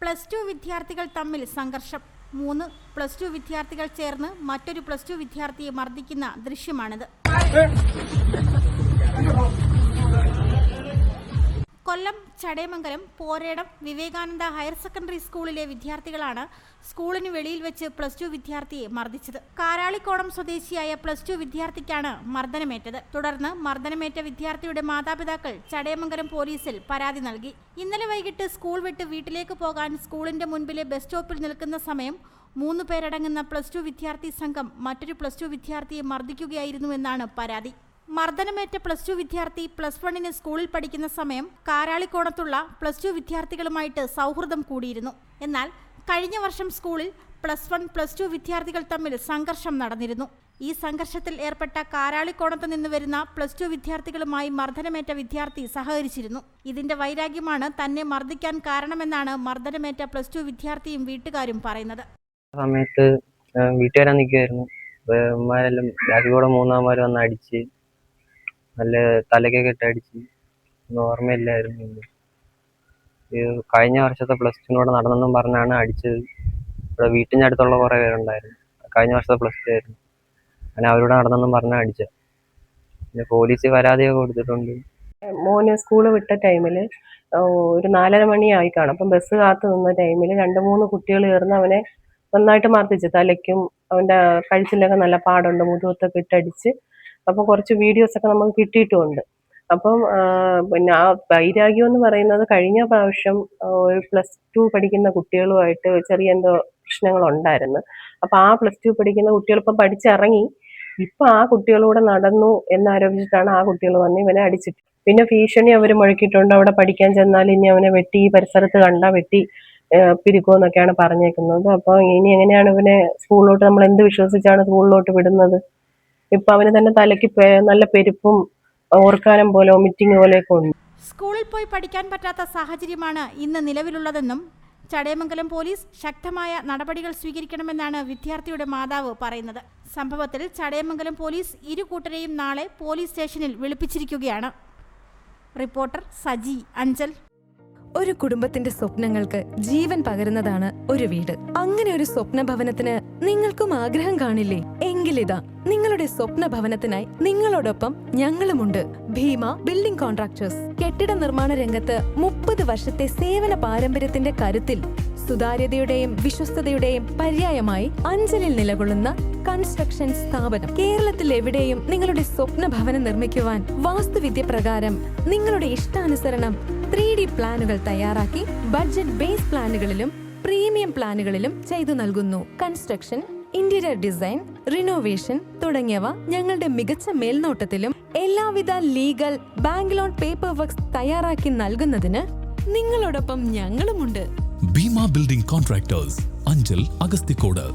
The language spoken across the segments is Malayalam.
+2 വിദ്യാർത്ഥികൾ തമ്മിൽ സംഘർഷം. 3 +2 വിദ്യാർത്ഥികൾ ചേർന്ന് മറ്റൊരു +2 വിദ്യാർത്ഥിയെ മർദ്ദിക്കുന്ന ദൃശ്യമാണിത്. കൊല്ലം ചടയമംഗലം പോരേടം വിവേകാനന്ദ ഹയർ സെക്കൻഡറി സ്കൂളിലെ വിദ്യാർത്ഥികളാണ് സ്കൂളിന് വെളിയിൽ വെച്ച് +2 വിദ്യാർത്ഥിയെ മർദ്ദിച്ചത്. കാരാളിക്കോണം സ്വദേശിയായ +2 വിദ്യാർത്ഥിക്കാണ് മർദ്ദനമേറ്റത്. തുടർന്ന് മർദ്ദനമേറ്റ വിദ്യാർത്ഥിയുടെ മാതാപിതാക്കൾ ചടയമംഗലം പോലീസിൽ പരാതി നൽകി. ഇന്നലെ വൈകിട്ട് സ്കൂൾ വിട്ട് വീട്ടിലേക്ക് പോകാൻ സ്കൂളിന്റെ മുൻപിലെ ബസ് സ്റ്റോപ്പിൽ നിൽക്കുന്ന സമയം 3 പേരടങ്ങുന്ന +2 വിദ്യാർത്ഥി സംഘം മറ്റൊരു +2 വിദ്യാർത്ഥിയെ മർദ്ദിക്കുകയായിരുന്നുവെന്നാണ് പരാതി. മർദ്ദനമേറ്റ +2 വിദ്യാർത്ഥി +1 സ്കൂളിൽ പഠിക്കുന്ന സമയം കാരാളിക്കോണത്തുള്ള +2 വിദ്യാർത്ഥികളുമായിട്ട് സൗഹൃദം കൂടിയിരുന്നു. എന്നാൽ കഴിഞ്ഞ വർഷം സ്കൂളിൽ +1, +2 വിദ്യാർത്ഥികൾ തമ്മിൽ സംഘർഷം നടന്നിരുന്നു. ഈ സംഘർഷത്തിൽ ഏർപ്പെട്ട കാരാളിക്കോണത്ത് നിന്ന് വരുന്ന +2 വിദ്യാർത്ഥികളുമായി മർദ്ദനമേറ്റ വിദ്യാർത്ഥി സഹകരിച്ചിരുന്നു. ഇതിന്റെ വൈരാഗ്യമാണ് തന്നെ മർദ്ദിക്കാൻ കാരണമെന്നാണ് മർദ്ദനമേറ്റ +2 വിദ്യാർത്ഥിയും വീട്ടുകാരും പറയുന്നത്. സമയത്ത് വീട്ടുകാരാൻ നിൽക്കുമായിരുന്നു. ബാക്കി കൂടെ 3 വന്ന് അടിച്ച് നല്ല തലക്കൊക്കെ ഇട്ട് അടിച്ച് ഓർമ്മയില്ലായിരുന്നു. കഴിഞ്ഞ വർഷത്തെ +2 നടന്നെന്നും പറഞ്ഞാണ് അടിച്ചത്. ഇവിടെ വീട്ടിൻ്റെ അടുത്തുള്ള കുറേ പേരുണ്ടായിരുന്നു. കഴിഞ്ഞ വർഷത്തെ +2 ആയിരുന്നു. അങ്ങനെ അവരോട് നടന്നെന്നും പറഞ്ഞാൽ അടിച്ചത്. പിന്നെ പോലീസ് പരാതിയൊക്കെ കൊടുത്തിട്ടുണ്ട്. മോന് സ്കൂള് വിട്ട ടൈമിൽ ഒരു 4:30 മണിയായി കാണും. അപ്പം ബസ് കാത്തു നിന്ന ടൈമിൽ 2-3 കുട്ടികൾ ചേർന്ന് അവനെ നന്നായിട്ട് മർദ്ദിച്ചു. തലയ്ക്കും അവൻ്റെ കഴുത്തിലൊക്കെ നല്ല പാടുണ്ട്, മുതുകത്തൊക്കെ ഇട്ടടിച്ച്. അപ്പം കുറച്ച് വീഡിയോസൊക്കെ നമുക്ക് കിട്ടിയിട്ടുമുണ്ട്. അപ്പം പിന്നെ ആ വൈരാഗ്യം എന്ന് പറയുന്നത് കഴിഞ്ഞ പ്രാവശ്യം ഒരു +2 പഠിക്കുന്ന കുട്ടികളുമായിട്ട് ചെറിയ എന്തോ പ്രശ്നങ്ങളുണ്ടായിരുന്നു. അപ്പം ആ +2 പഠിക്കുന്ന കുട്ടികളിപ്പം പഠിച്ചിറങ്ങി. ഇപ്പം ആ കുട്ടികളൂടെ നടന്നു എന്നാരോപിച്ചിട്ടാണ് ആ കുട്ടികൾ വന്ന് ഇവനെ അടിച്ചിട്ട്. പിന്നെ ഭീഷണി അവർ മുഴക്കിയിട്ടുണ്ട്. അവിടെ പഠിക്കാൻ ചെന്നാൽ ഇനി അവനെ വെട്ടി, ഈ പരിസരത്ത് കണ്ടാൽ വെട്ടി പിരിക്കുമെന്നൊക്കെയാണ് പറഞ്ഞേക്കുന്നത്. അപ്പോൾ ഇനി എങ്ങനെയാണ് ഇവനെ സ്കൂളിലോട്ട്, നമ്മൾ എന്ത് വിശ്വസിച്ചാണ് സ്കൂളിലോട്ട് വിടുന്നത്? ഇപ്പൊ അവന് തന്നെ തലയ്ക്ക് നല്ല പെരുപ്പും ഓർക്കാനം പോലെ വൊമിറ്റിംഗ് പോലെയൊക്കെ ഉണ്ട്. സ്കൂളിൽ പോയി പഠിക്കാൻ പറ്റാത്ത സാഹചര്യമാണ് ഇന്ന് നിലവിലുള്ളതെന്നും ചടയമംഗലം പോലീസ് ശക്തമായ നടപടികൾ സ്വീകരിക്കണമെന്നാണ് വിദ്യാർത്ഥിയുടെ മാതാവ് പറയുന്നത്. സംഭവത്തിൽ ചടയമംഗലം പോലീസ് ഇരു കൂട്ടരെയും നാളെ പോലീസ് സ്റ്റേഷനിൽ വിളിപ്പിച്ചിരിക്കുകയാണ്. റിപ്പോർട്ടർ സജി അഞ്ചൽ. ഒരു കുടുംബത്തിന്റെ സ്വപ്നങ്ങൾക്ക് ജീവൻ പകരുന്നതാണ് ഒരു വീട്. അങ്ങനെ ഒരു സ്വപ്ന ഭവനത്തിന് നിങ്ങൾക്കും ആഗ്രഹം കാണില്ലേ? എങ്കിലിതാ നിങ്ങളുടെ സ്വപ്ന ഭവനത്തിനായി നിങ്ങളോടൊപ്പം ഞങ്ങളുമുണ്ട്. Bheema building contractors. കെട്ടിട നിർമ്മാണ രംഗത്ത് 30 വർഷത്തെ സേവന പാരമ്പര്യത്തിന്റെ കരുത്തിൽ സുതാര്യതയുടെയും വിശ്വസ്തയുടെയും പര്യായമായി അഞ്ചലിൽ നിലകൊള്ളുന്ന കൺസ്ട്രക്ഷൻ സ്ഥാപനം. കേരളത്തിൽ എവിടെയും നിങ്ങളുടെ സ്വപ്ന ഭവനം നിർമ്മിക്കുവാൻ വാസ്തുവിദ്യ പ്രകാരം നിങ്ങളുടെ ഇഷ്ടാനുസരണം 3D പ്ലാനുകൾ തയ്യാറാക്കി ബഡ്ജറ്റ് ബേസ് പ്ലാനുകളിലും പ്രീമിയം പ്ലാനുകളിലും ചെയ്തു നൽകുന്നു. കൺസ്ട്രക്ഷൻ, ഇന്റീരിയർ ഡിസൈൻ, റിനോവേഷൻ തുടങ്ങിയവ ഞങ്ങളുടെ മികച്ച മേൽനോട്ടത്തിലും എല്ലാവിധ legal, bank loan paper works തയ്യാറാക്കി നൽകുന്നതിന് നിങ്ങളോടൊപ്പം ഞങ്ങളുമുണ്ട്. Bheema building contractors, Anchal, Agasthikode.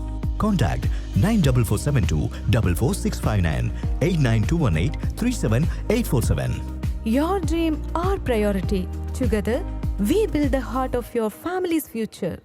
Contact 94472 44659 89218 37847. Your dream, our priority. Together, we build the heart of your family's future.